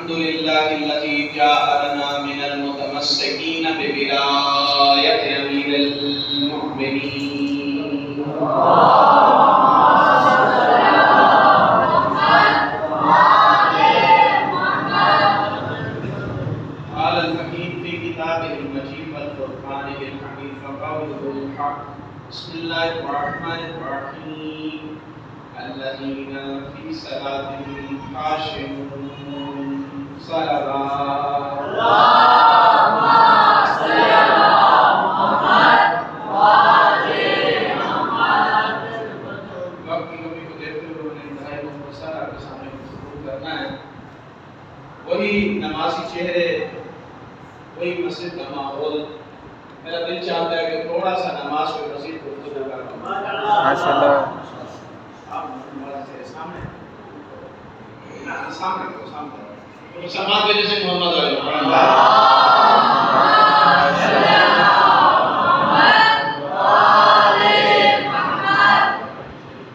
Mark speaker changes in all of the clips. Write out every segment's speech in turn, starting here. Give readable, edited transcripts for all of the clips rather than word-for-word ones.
Speaker 1: الحمد لله الذي جعلنا من المتمسكين بولاية أمير المؤمنين. قال الحكيم في كتابه المجيد والفرقان الحميد فقوله الحق. بسم الله الرحمن الرحيم. الذين في صلاتهم خاشعون. صلوات اللهم صل على محمد وآل محمد. وقت کی کمی کو دیکھتے ہوئے انہیں انتہائی مختصر آپ کے سامنے گفتگو کرنا ہے. وہی نمازی چہرے، وہی مسجد کا ماحول. میرا دل چاہتا ہے کہ تھوڑا سا نماز کو مزید گفتگو کرنا. ماشاءاللہ. آپ سامنے سامنے تو سماعت میں جیسے محمد علیہ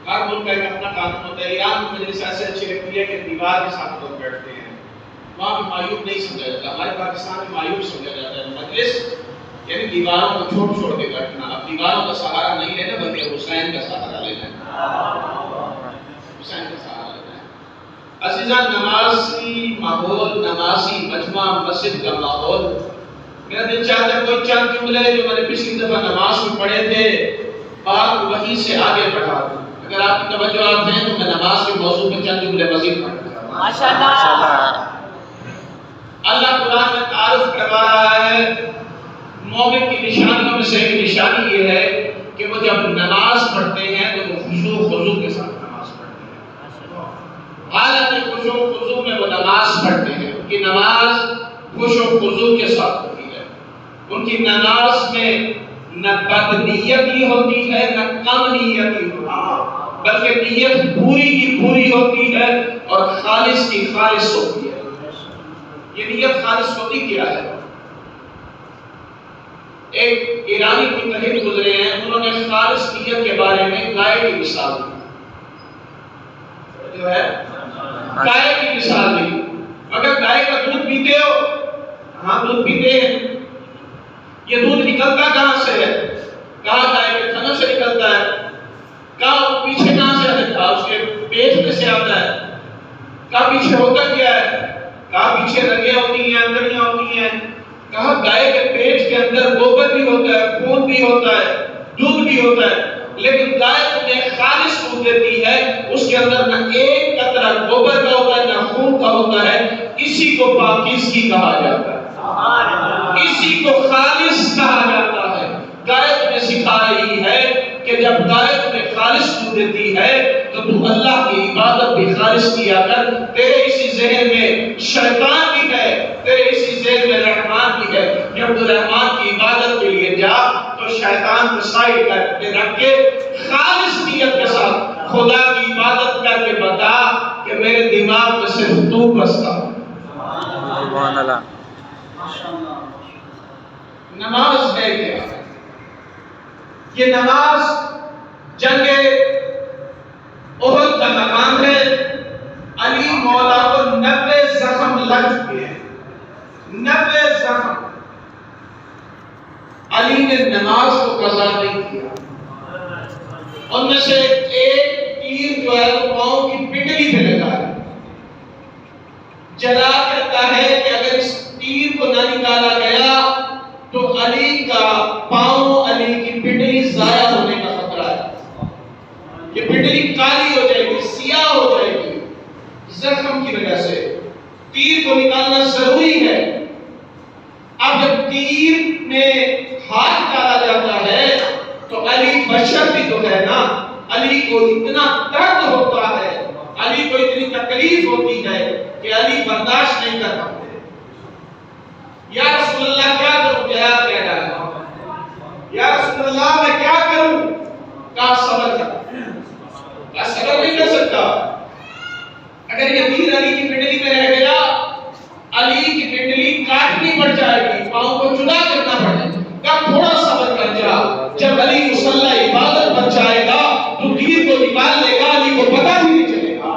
Speaker 1: ہر ملک کا ایک اپنا قانون ہوتا ہے. ایران میں مجلس ایسے اچھی لگتی ہے کہ دیوار کے ساتھ لوگ بیٹھتے ہیں. وہاں پہ معیوب نہیں سمجھا جاتا. ہمارے پاکستان میں معیوب سمجھا جاتا ہے. مجلس یعنی دیواروں کو چھوڑ چھوڑ کے بیٹھنا. اب دیواروں کا سہارا نہیں لینا بلکہ حسین کا سہارا لینا ہے. حسین کا سہارا لینا ہے. عزیزان، نمازی ماحول، نمازی مجمع مسجد کا ماحول. میرا دل چاہتا ہے کوئی چند جملے جو میں نے پچھلی دفعہ نماز میں پڑھے تھے بات وہیں سے آگے بڑھا دوں. اگر آپ کی توجہات ہیں تو میں نماز کے موضوع پہ چند جملے مزید پڑھوں. ماشاءاللہ. اللہ قرآن میں تعارف کروا رہا ہے. مومن کی نشانیوں میں سے ایک نشانی یہ ہے کہ وہ جب نماز پڑھتے ہیں تو وہ خشوع و خضوع کے ساتھ نماز پڑھتے ہیں. حالت خشوع و خضوع میں وہ نماز پڑھتے ہیں. ان کی نماز خشوع و خضوع کے ساتھ ہوتی ہے. ان کی نماز میں نہ بد نیتی ہوتی ہے نہ کم نیتی ہوتی ہے، بلکہ نیت پوری کی پوری ہوتی ہے اور خالص کی خالص ہوتی ہے. یہ نیت خالص ہوتی کیا ہے؟ ایک ایرانی متحد گزرے ہیں، انہوں نے خالص نیت کے بارے میں گائے کی مثال دی. جو ہے گائے کی مثال دی. اگر گائے کا دودھ پیتے ہو، ہاں دودھ پیتے ہیں، یہ دودھ نکلتا کہاں سے ہے؟ کہاں گائے کے تھنوں سے نکلتا ہے. کہاں پیچھے کہاں سے آتا ہے؟ اس کے پیٹ میں سے آتا ہے. کہاں پیچھے ہوتا کیا ہے؟ کہاں پیچھے رگیں ہوتی ہیں، اندڑیاں ہوتی ہیں. کہا گائے کے پیٹ کے اندر گوبر بھی ہوتا ہے، خون بھی ہوتا ہے، دودھ بھی ہوتا ہے. لیکن گائے تمہیں خالص دودھ دیتی ہے، اس کے اندر نہ ایک قطرہ گوبر کا ہوتا ہے نہ خون کا ہوتا ہے. اسی کو پاکیزگی کہا جاتا ہے، اسی کو خالص کہا جاتا ہے. گائے تمہیں سکھا رہی ہے کہ جب گائے تمہیں خالص دودھ دیتی ہے تو تو اللہ کی عبادت بھی خالص کیا کر. تیرے اسی ذہن میں شیطان بھی ہے، تیرے اسی ذہن میں رحمان بھی ہے. جب تو رحمان کی عبادت کے لیے جا تو شیطان کو سائڈ کر کے رکھ کے خالص نیت کے ساتھ خدا کی عبادت کر کے بتا کہ میرے دماغ میں صرف تو بستا. سبحان اللہ. نماز ہے کیا؟ یہ نماز جنگ احد کا مقام ہے. علی مولا کو 90 زخم لگ چکے ہیں، 90 زخم. علی نے نماز کو قضا نہیں کیا. ان میں سے ایک تیر جو ہے وہ پاؤں کی پنڈلی پہ لگا ہے. جلا کہتا ہے کہ اگر اس تیر کو نہ نکالا گیا تو علی کا پاؤں، علی کی پنڈلی ضائع ہونے کا خطرہ ہے. یہ پنڈلی کالی ہو جائے گی، سیاہ ہو جائے گی زخم کی وجہ سے. تیر کو نکالنا ضروری ہے. اب جب تیر میں ہاتھ ڈالا جاتا ہے تو علی بشر بھی تو ہے نا. علی کو اتنا درد ہوتا ہے، علی کو اتنی تکلیف ہوتی ہے کہ علی برداشت نہیں کر پاتے. یا رسول اللہ کیا کروں؟ جہاد کہہ ڈالا. یا رسول اللہ میں کیا کروں؟ کہا صبر کر. کہا صبر نہیں کر سکتا. اگر یہ تیر علی کی پنڈلی میں رہ گیا، علی کی پنڈلی کاٹنی پڑ جائے گی، پاؤں کو جدا کرنا پڑے گا. کہا تھوڑا صبر کر جا. جب علی مصلی عبادت پر جائے گا تو تیر کو نکال لے گا، علی کو پتہ بھی نہیں چلے گا.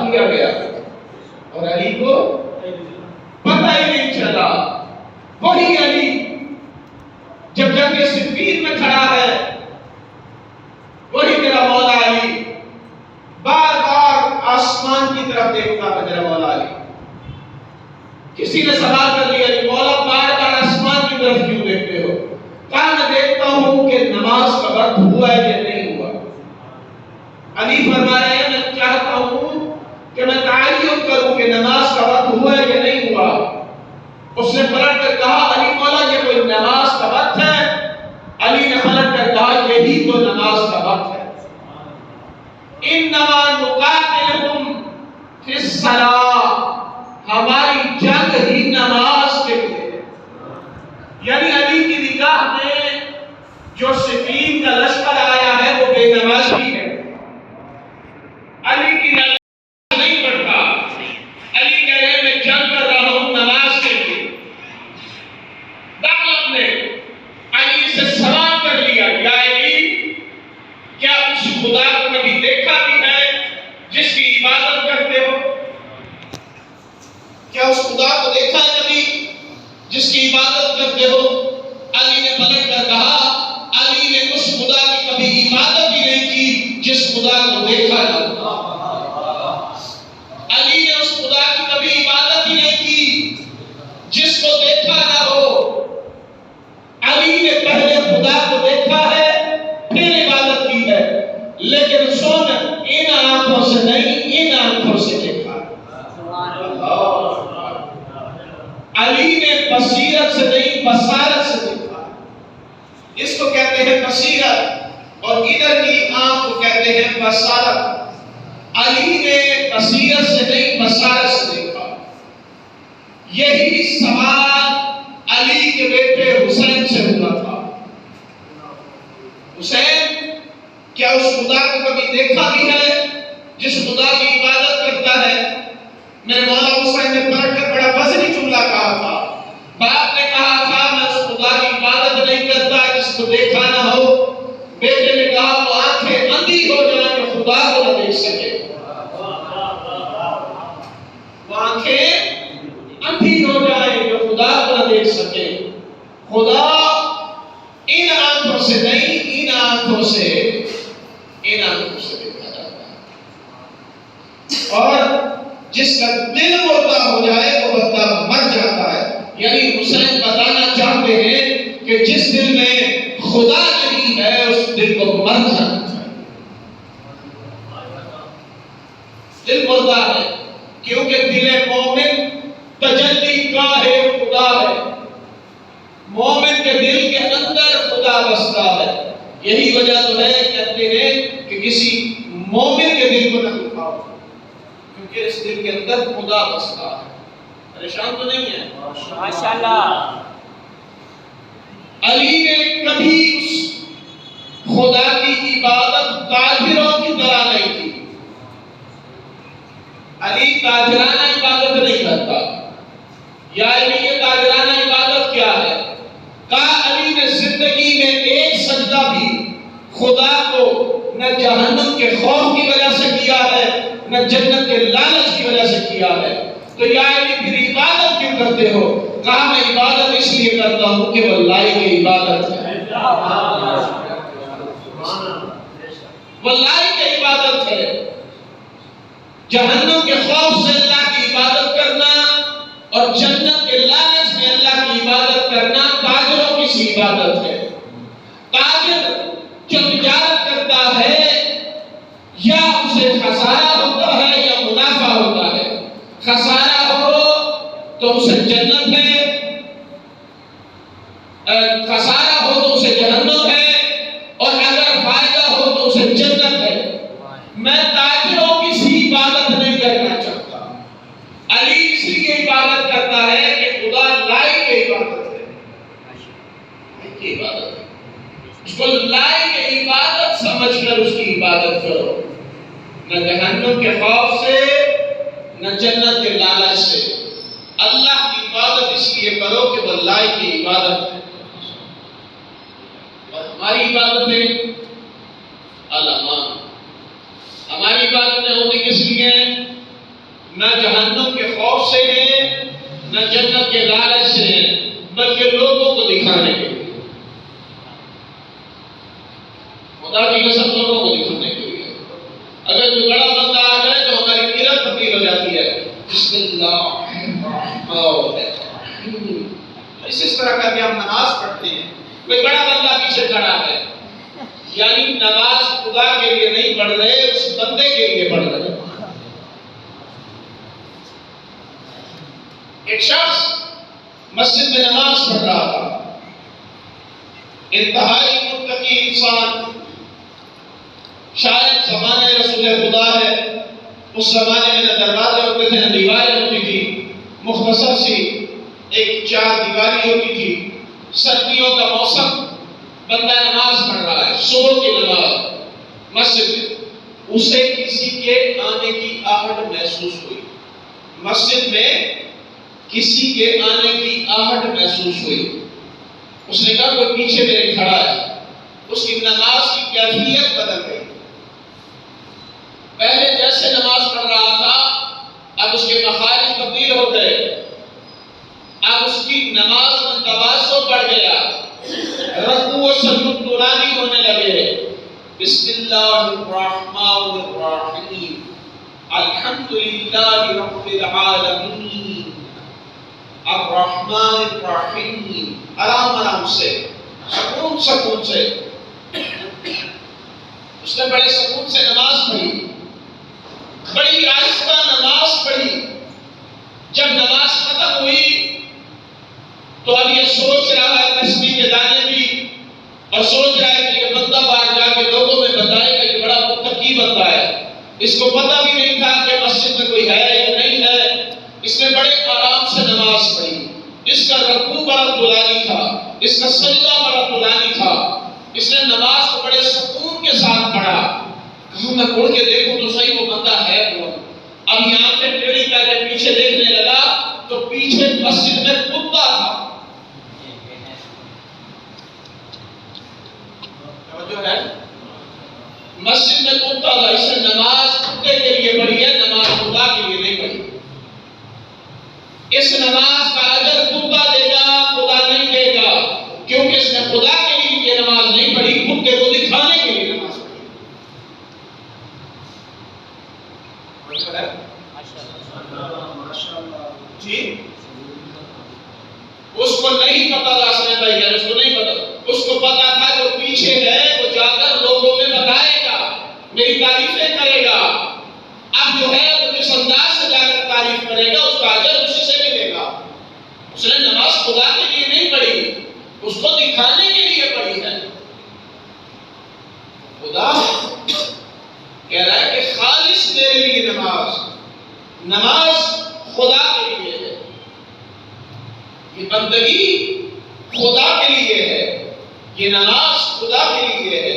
Speaker 1: مار دیا گیا اور علی کو پتہ ہی نہیں چلا. وہی علی جب جنگ صفین میں کھڑا ہے، وہی میرا مولا علی بار بار آسمان کی طرف دیکھتا ہے. میرا مولا علی، کسی نے سوال کر لیا کہ مولا بار بار آسمان کی طرف کیوں دیکھتے ہو؟ کہا میں دیکھتا ہوں کہ نماز کا وقت ہوا ہے یا نہیں ہوا. علی فرما رہے ہیں میں چاہتا ہوں کہ میں تعین کروں کہ نماز کا وقت ہوا ہے یا نہیں ہوا. اس نے پلٹ کر کہا علی مولا یہ کوئی نماز کا وقت ہے؟ علی نے پلٹ کر کہا یہی تو نماز کا وقت ہے. انما نقاتلہم فی الصلاۃ، ہماری جنگ ہی نماز کے لیے. یعنی علی کی نگاہ میں جو صفین کا لشکر آیا ہے وہ بے نمازی ہے. علی کی نماز نہیں پڑھتا. علی کہہ رہے میں جنگ کر رہا ہوں نماز کے لیے. دعوت نے علی سے سوال کر لیا یا علی کیا اس خدا کو کبھی دیکھا بھی ہے جس کی عبادت کرتے ہو؟ کیا اس خدا کو دیکھا ہے کبھی جس کی عبادت کرتے ہو؟ علی نے پلٹ کر کہا علی نے اس خدا کی کبھی عبادت ہی نہیں کی جس خدا کو دیکھا نہ ہو. علی نے اس خدا کی کبھی عبادت ہی نہیں کی جس کو دیکھا نہ ہو. علی نے پہلے خدا کو دیکھا ہے پھر عبادت کی ہے، لیکن سن ان آنکھوں سے نہیں ان آنکھوں سے دیکھا. علی نے بصیرت سے نہیں بصارت سے دیکھا. اس کو کہتے ہیں بصیرت اور ادھر کی آنکھ کو کہتے ہیں بصارت. علی نے بصیرت سے نہیں بصارت سے دیکھا. یہی سوال علی کے بیٹے حسین سے ہوا تھا. حسین کیا اس خدا کو کبھی دیکھا بھی ہے جس خدا کی عبادت کرتا ہے؟ میرے مولا حسین نے پلٹ کر بڑا وزنی جملہ کہا تھا. باپ نے کہا تھا میں اس خدا کی عبادت نہیں کرتا جس کو دیکھا نہ ہو. بیٹے نے کہا وہ آنکھیں اندھی ہو جائیں کہ خدا کو نہ دیکھ سکے. وہ آنکھیں اندھی ہو جائیں کہ خدا کو نہ دیکھ سکے. خدا ان آنکھوں سے نہیں ان آنکھوں سے دیکھا جاتا ہے. اور جس کا دل مردہ ہو جائے وہ بندہ مر جاتا ہے. یعنی حسین بتانا چاہتے ہیں کہ جس دل میں خدا نہیں ہے اس دل کو مر جانا چاہیے. دل مردہ ہے کیونکہ دل مومن تجلی گاہ خدا ہے. مومن کے دل کے اندر خدا بستا ہے. یہی وجہ تو ہے کہتے ہیں کہ کسی مومن کے دل کو نہ دکھاؤ کیونکہ اس دل کے اندر خدا بستا ہے. پریشان تو نہیں ہے؟ ماشاءاللہ. علی نے کبھی اس خدا کی عبادت تاجروں کی طرح نہیں کی. علی تاجرانہ عبادت نہیں کرتا. یا علی یہ تاجرانہ عبادت کیا ہے؟ کہا علی نے زندگی میں ایک سجدہ بھی خدا کو نہ جہنم کے خوف کی وجہ سے کیا ہے نہ جنت کے لالچ کی وجہ سے کیا ہے. تو یا علی پھر عبادت کیوں کرتے ہو؟ کہا میں عبادت اس لیے کرتا ہوں کہ وہ اللہ کی عبادت ہے. وہ اللہ کی عبادت ہے. جہنم کے خوف سے اللہ کی عبادت کرنا اور جنت کے لالچ میں اللہ کی عبادت کرنا تاجروں کی سی عبادت ہے. تاجر جو تجارت کرتا ہے یا اسے خسارہ ہوتا ہے یا منافع ہوتا ہے. خسارہ ہو تو اسے جنت ہے، خسارہ ہو تو اسے جہنم ہے، اور اگر فائدہ ہو تو اسے جنت ہے. میں تاجروں کی سی عبادت نہیں کرنا چاہتا. علی اس لیے عبادت کرتا ہے کہ خدا لائی کی عبادت ہے. کی عبادت ہے اس کو لائی کی عبادت سمجھ کر اس کی عبادت کرو. نہ جہنم کے خوف سے نہ جنت کے لالچ سے. اللہ کی عبادت اس لیے کرو کہ وہ لائی کی عبادت ہے. اور ہماری عبادتیں علماء ہماری عبادتیں ہوتی کس لیے ہیں؟ نہ جہنم کے خوف سے ہیں نہ جنت کے لالچ سے ہیں، بلکہ لوگوں کو دکھانے کے لیے، خدا کی قسم لوگوں کو دکھانے کے لیے۔ اگر کوئی بڑا بندہ آ جائے تو ہماری قرت تبدیل ہو جاتی ہے، بسم اللہ الرحمن الرحیم، اس طرح کر کے ہم نماز پڑھتے ہیں۔ کوئی بڑا بندہ پیچھے کھڑا ہے، یعنی نماز خدا کے لیے نہیں پڑھ رہے، اس بندے کے لیے پڑھ رہے۔ ایک شخص مسجد میں نماز پڑھ رہا تھا، انتہائی متقی انسان، شاید زمانے رسول خدا ہے، اس زمانے میں نہ دروازے ہوتے تھے نہ دیواریں ہوتی تھی، مختصر سی ایک چار دیواری ہوتی تھی۔ سردیوں کا موسم، بندہ نماز پڑھ رہا ہے، صبح کی نماز مسجد میں، اسے کسی کے آنے کی آہٹ محسوس ہوئی، مسجد میں کسی کے آنے کی آہٹ محسوس ہوئی۔ اس نے کہا کوئی پیچھے میرے کھڑا ہے۔ اس کی نماز کی کیفیت بدل گئی، پہلے جیسے نماز پڑھ رہا تھا اب اس کے مخارج تبدیل ہو گئے، اب اس کی نماز میں تواضع بڑھ گیا، رکوع و سجود طولانی ہونے لگے۔ بسم اللہ الرحمن الرحیم، الحمدللہ رب العالمین، الرحمن الرحیم، آرام آرام سے، سکون سکون سے۔ اس نے بڑے سکون سے نماز پڑھی، بڑی آہستہ نماز پڑھی۔ جب نماز ختم ہوئی تو اب یہ سوچ رہا ہے تسبیح کے دانے بھی، اور سوچ رہا ہے کہ یہ بندہ باہر جا کے لوگوں میں بتائے گا یہ بڑا متقی بندہ ہے۔ اس کو پتہ بھی نہیں تھا کہ مسجد میں کوئی ہے یا نہیں ہے۔ اس نے بڑے آرام سے نماز پڑھی، اس کا رکوع بڑا طولانی تھا، اس کا سجدہ بڑا طولانی تھا۔ اس نے نماز کو بڑے سکون کے ساتھ پڑھا۔ کہوں میں مڑ کے دیکھوں تو صحیح وہ بندہ ہے کون؟ اب یہ آنکھیں ٹیڑھی کر کے پیچھے دیکھنے لگا تو پیچھے مسجد میں کتا تھا۔ توجہ ہے؟ مسجد میں کتا تھا۔ اس نے نماز کتے کے لیے پڑھی ہے، نماز خدا کے لیے نہیں پڑھی۔ اس نماز کا اجر کتا دے گا، خدا نہیں دے گا، کیونکہ اس نے خدا کے لیے یہ نماز نہیں پڑھی، کتے کو دکھانے کے لیے نماز پڑھی۔ جی اس کو نہیں پتا تھا، اس کو نہیں پتا، اس کو پتا تھا جو پیچھے ہے وہ جا کر لوگوں میں بتائے گا، میری تعریفیں کرے گا۔ اب جو ہے وہ جس انداز سے جا کر تعریف کرے گا اس کا اجر اسی سے ملے گا۔ اس نے نماز خدا کے لیے نہیں پڑھی، اس کو دکھانے کے لیے پڑھی ہے۔ خدا کہہ رہا ہے کہ خالص میرے لیے نماز خدا کے لیے ہے، یہ بندگی خدا کے لیے ہے، یہ نماز خدا کے لیے ہے۔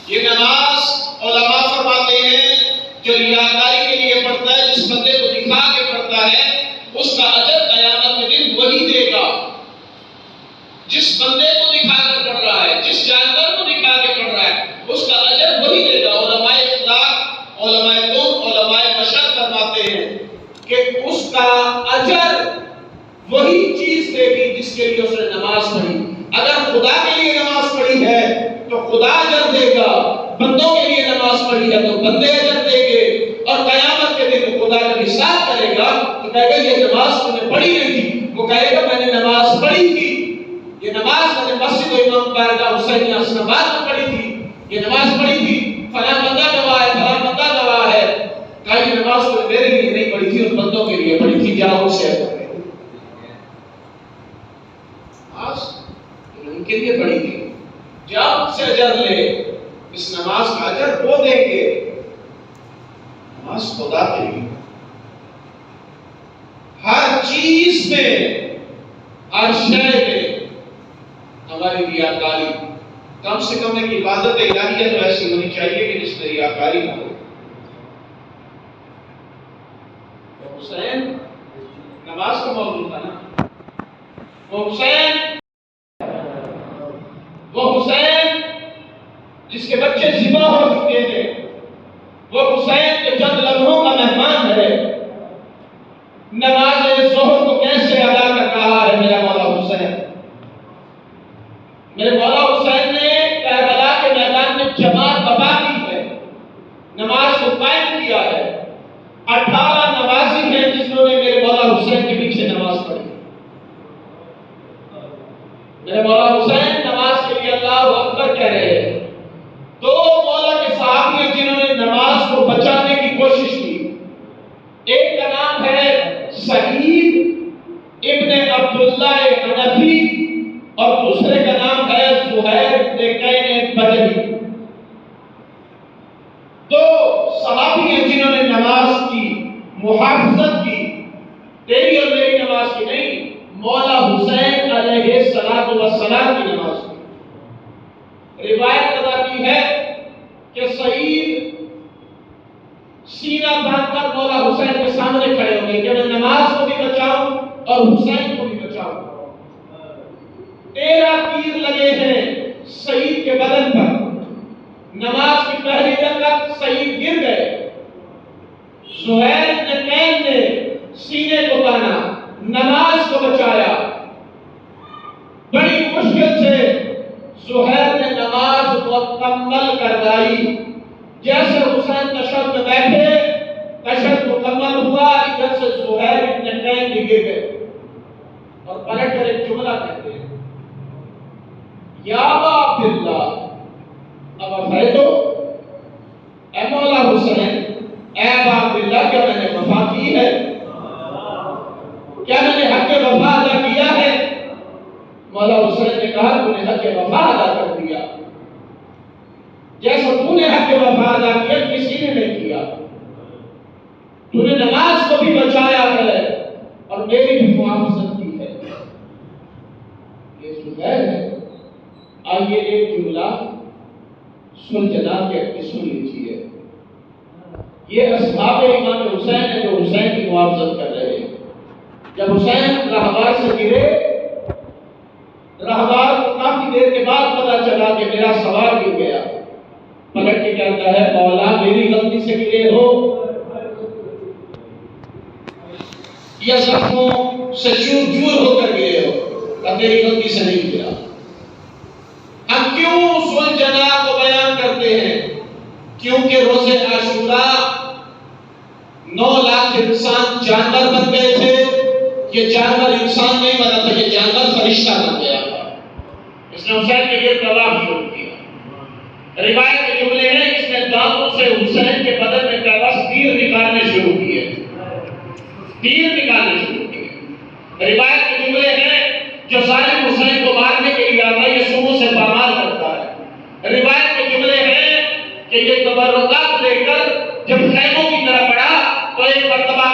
Speaker 1: یہ نماز علماء فرماتے ہیں جو ریاکاری کے لیے پڑھتا ہے، جس بندے کو دکھا کے پڑھتا ہے اس کا اجر قیامت کے دن وہی دے گا۔ جس بندے کو دکھا کر پڑھ رہا ہے، جس جانور کو دکھا کے پڑھ رہا ہے اس کا اجر وہی دے گا۔ علماء اخلاق، علماء قوم، علماء بشر فرماتے ہیں کہ اس کا اجر وہی چیز دے گی جس کے لیے اس نے نماز پڑھی۔ اگر خدا کے لیے نماز پڑھی ہے تو خدا اجر دے گا، بندوں کے لیے نماز پڑھی ہے تو بندے اجر دیں گے، اور قیامت کے دن خدا جب حساب کرے گا تو کہے گا یہ نماز تم نے پڑھی نہیں تھی، وہ کہے گا میں نے نماز پڑھی تھی، یہ نماز میں نے مسجد و امام بارگاہ حسین حسن آباد میں پڑھی تھی، یہ نماز پڑھی تھی، فلاں بندہ گواہ ہے، فلاں بندہ گواہ ہے، کہا یہ نماز تو میرے لیے نہیں پڑھی تھی، ان بندوں کے لیے پڑھی تھی، جاؤ اسے اجر دے۔ نماز ان کے لیے پڑھی تھی، جاؤ سے اجر لے، اس نماز کا اجر وہ دیں گے۔ نماز خدا کے لیے، ہر چیز میں، ہر شے میں ہماری ریاکاری، کم سے کم ایک عبادت الہیہ تو ایسی ہونی چاہیے کہ جس میں ریاکاری نہ ہو۔ حسین نماز کا موضوع تھا نا، وہ حسین جس کے کے بچے ذبح ہو چکے ہیں، وہ حسین کے چند لمحوں کا مہمان ہے، نماز ظہر کو کیسے ادا کر رہا ہے میرا مولا حسین؟ میرے مولا حسین نے کربلا کے میدان میں جماعت برپا کی ہے، نماز کو قائم کیا ہے۔ 18 نمازی ہیں جنہوں نے میرے مولا حسین کے پیچھے نماز پڑھی۔ میرے مولا حسین نماز کے لیے اللہ اکبر کہہ رہے ہیں۔ 2 مولا کے صحابی ہیں جنہوں نے نماز کو بچانے کی کوشش کی۔ ایک کا نام ہے سعید ابن عبداللہ حنفی اور دوسرے کا نام ہے زہیر ابن کین بجلی۔ 2 صحابی ہیں جنہوں نے نماز کی محافظت کی، تیری اور میری نماز کی نہیں، مولا حسین علیہ السلام کی نماز کی۔ روایت بتاتی ہے کہ سعید سینہ باندھ کر مولا حسین کے سامنے کھڑے ہو گئے کہ میں نماز کو بھی بچاؤں اور حسین کو بھی بچاؤں۔ 13 تیر لگے ہیں سعید کے بدن پر۔ نماز کی پہلی رکعت سعید گر گئے، زہیر بن کین نے سینے کو تانا، نماز کو بچایا۔ بڑی مشکل سے زہیر نے نماز مکمل کروائی۔ جیسے حسین تشہد میں بیٹھے، تشہد مکمل ہوا، ادھر سے زہیر بن کین بھی گر گئے اور پلٹ کر ایک جملہ کہتے ہیں، یا ابا عبداللہ اب افیدو، اے مولا حسین، اے ابا عبداللہ، کیا میں نے وفا کی ہے؟ کیا میں نے حق وفا ادا کیا ہے؟ مولا حسین نے کہا تو نے حق وفا ادا کر دیا، جیسا تو نے حق وفا ادا کیا کسی نے نہیں کیا۔ تو نے نماز کو بھی بچایا ہے اور میری بھی محافظت کی ہے۔ یہ زہیر ہے۔ آئیے ایک جملہ سن جناب کے اپنی سن لیجیے۔ یہ اصحاب امام حسین ہے جو حسین کی محافظت کر رہے ہیں۔ جب حسین راہبار سے گرے، راہبار کو کافی دیر کے بعد پتا چلا کہ میرا سوار گر گیا، پلٹ کے کہتا ہے مولا میری غلطی سے گرے ہو یا زخموں سے چور چور ہو کر گرے ہو؟ اور میری غلطی سے نہیں گرا۔ ہم کیوں سلجنا کو بیان کرتے ہیں؟ کیونکہ روز عاشوراء 9 لاکھ انسان جانور بن گئے تھے۔ یہ جانور انسان نہیں بنا تھا، یہ جانور فرشتہ بن گیا تھا۔ اس نے حسین کے گرد طواف شروع کیا۔ روایت کے جملے ہیں اس نے دانتوں سے حسین کے بدن میں پیوست تیر نکالنے شروع کیے، تیر نکالنے شروع کیے۔ روایت کے جملے ہیں جو ظالم حسین کو مارنے کے لیے آتا ہے یہ سموں سے پامال کرتا ہے۔ روایت کے جملے ہیں کہ یہ تبرکات لے کر جب خیموں کی طرف بڑھا تو ایک مرتبہ